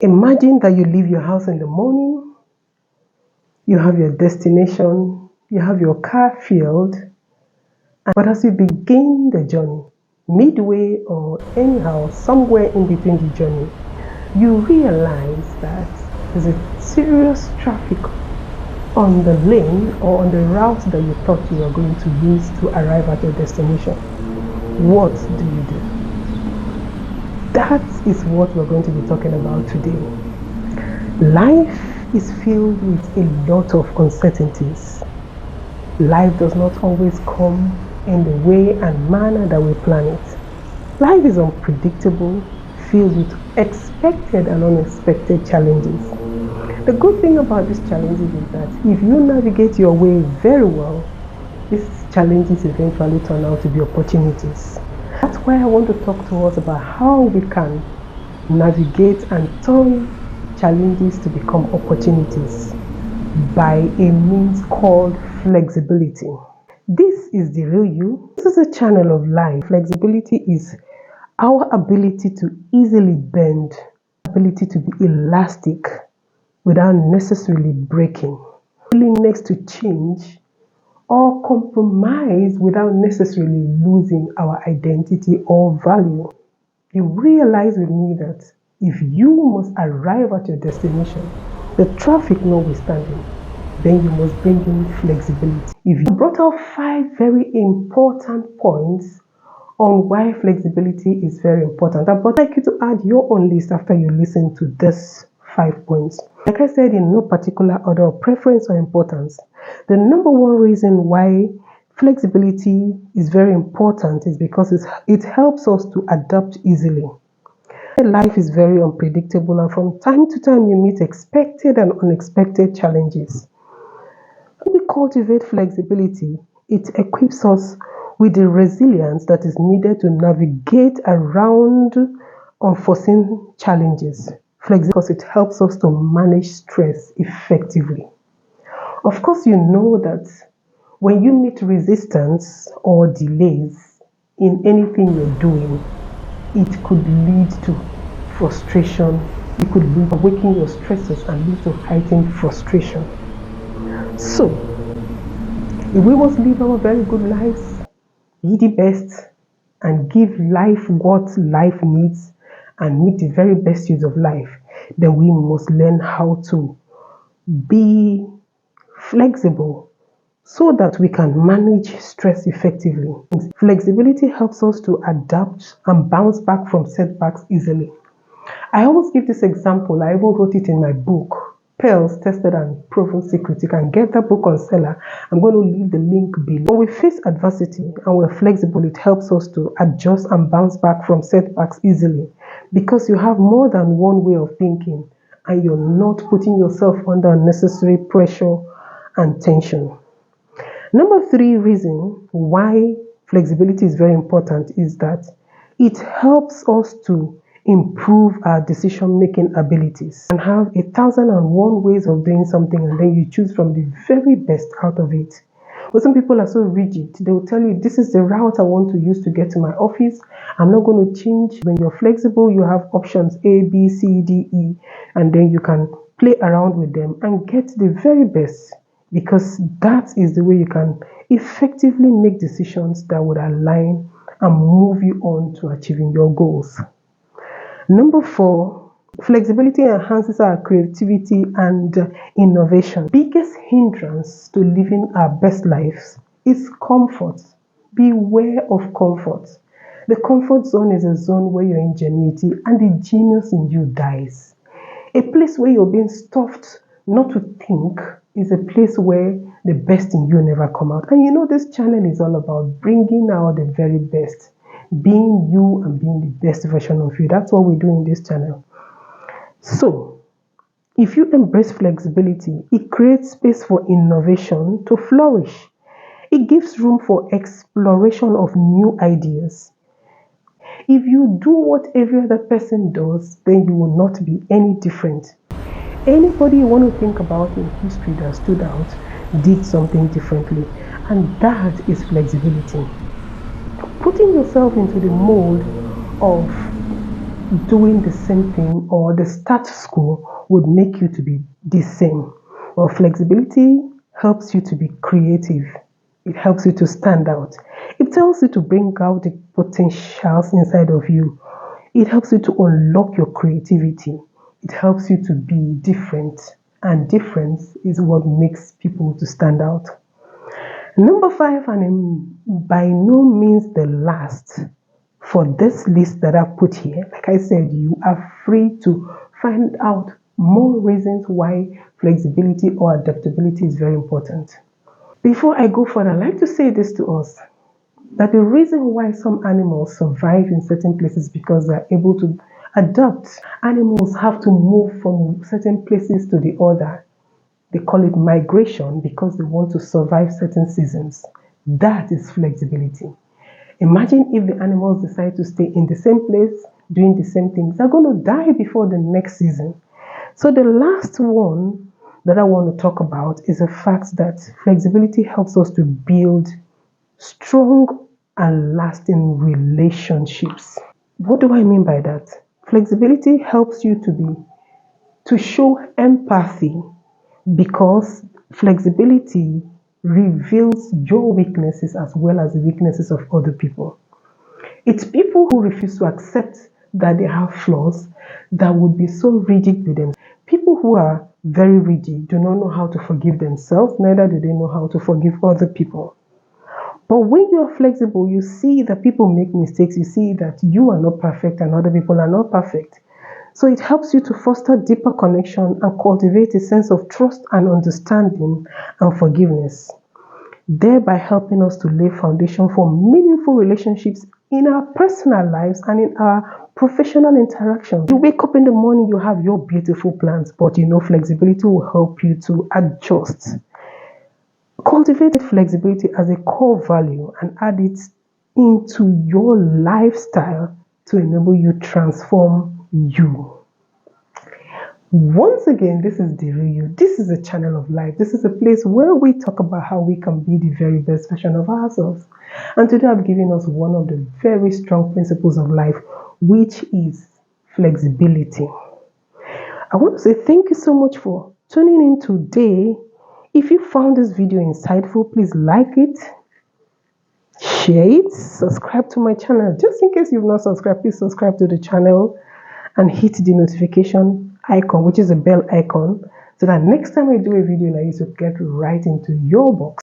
Imagine that you leave your house in the morning, you have your destination, you have your car filled, but as you begin the journey, midway or anyhow, somewhere in between the journey, you realize that there's a serious traffic on the lane or on the route that you thought you were going to use to arrive at your destination. What do you do? That is what we're going to be talking about today. Life is filled with a lot of uncertainties. Life does not always come in the way and manner that we plan it. Life is unpredictable, filled with expected and unexpected challenges. The good thing about these challenges is that if you navigate your way very well, these challenges eventually turn out to be opportunities. That's why I want to talk to us about how we can navigate and turn challenges to become opportunities by a means called flexibility. This is The Real You. This is a channel of life. Flexibility is our ability to easily bend, ability to be elastic without necessarily breaking, willingness to change or compromise without necessarily losing our identity or value. You realize with me that if you must arrive at your destination, the traffic notwithstanding, then you must bring in flexibility. If you brought out 5 very important points on why flexibility is very important, I'd like you to add your own list after you listen to this 5 points. Like I said, in no particular order of preference or importance, the number one reason why flexibility is very important is because it helps us to adapt easily. Life is very unpredictable, and from time to time you meet expected and unexpected challenges. When we cultivate flexibility, it equips us with the resilience that is needed to navigate around unforeseen challenges. Because it helps us to manage stress effectively. Of course, you know that when you meet resistance or delays in anything you're doing, it could lead to frustration. It could lead to awakening your stressors and lead to heightened frustration. So, if we must live our very good lives, be the best, and give life what life needs, and make the very best use of life, then we must learn how to be flexible so that we can manage stress effectively. Flexibility helps us to adapt and bounce back from setbacks easily. I always give this example. I even wrote it in my book, Pearls, Tested and Proven Secrets. You can get that book on seller. I'm going to leave the link below. When we face adversity and we're flexible, it helps us to adjust and bounce back from setbacks easily, because you have more than one way of thinking and you're not putting yourself under unnecessary pressure and tension. Number 3 reason why flexibility is very important is that it helps us to improve our decision-making abilities, and have 1,001 ways of doing something, and then you choose from the very best out of it. But some people are so rigid. They will tell you, this is the route I want to use to get to my office. I'm not going to change. When you're flexible, you have options A, B, C, D, E, and then you can play around with them and get the very best, because that is the way you can effectively make decisions that would align and move you on to achieving your goals. Number 4, flexibility enhances our creativity and innovation. Biggest hindrance to living our best lives is comfort. Beware of comfort. The comfort zone is a zone where your ingenuity and the genius in you dies. A place where you're being stuffed not to think is a place where the best in you never come out. And you know, this channel is all about bringing out the very best, being you and being the best version of you. That's what we do in this channel. So, if you embrace flexibility, it creates space for innovation to flourish. It gives room for exploration of new ideas. If you do what every other person does, then you will not be any different. Anybody you want to think about in history that stood out did something differently, and that is flexibility. Putting yourself into the mold of doing the same thing or the status quo would make you to be the same. Well, flexibility helps you to be creative. It helps you to stand out. It tells you to bring out the potentials inside of you. It helps you to unlock your creativity. It helps you to be different. And difference is what makes people to stand out. Number five, and by no means the last, for this list that I've put here, like I said, you are free to find out more reasons why flexibility or adaptability is very important. Before I go further, I'd like to say this to us that the reason why some animals survive in certain places is because they're able to adapt. Animals have to move from certain places to the other. They call it migration because they want to survive certain seasons. That is flexibility. Imagine if the animals decide to stay in the same place doing the same things. They're going to die before the next season. So the last one that I want to talk about is the fact that flexibility helps us to build strong and lasting relationships. What do I mean by that? Flexibility helps you to show empathy because flexibility reveals your weaknesses as well as the weaknesses of other people. It's people who refuse to accept that they have flaws that would be so rigid with them. People who are very rigid do not know how to forgive themselves, neither do they know how to forgive other people. But when you're flexible, you see that people make mistakes, you see that you are not perfect and other people are not perfect. So it helps you to foster deeper connection and cultivate a sense of trust and understanding and forgiveness, thereby helping us to lay foundation for meaningful relationships in our personal lives and in our professional interactions. You wake up in the morning, you have your beautiful plans, but you know flexibility will help you to adjust. Cultivate flexibility as a core value and add it into your lifestyle to enable you transform you. Once again, this is The Real You. This is a channel of life. This is a place where we talk about how we can be the very best version of ourselves. And today I've given us one of the very strong principles of life, which is flexibility. I want to say thank you so much for tuning in today. If you found this video insightful, please like it, share it, subscribe to my channel. Just in case you've not subscribed, please subscribe to the channel and hit the notification icon, which is a bell icon, so that next time I do a video like this, will get right into your box.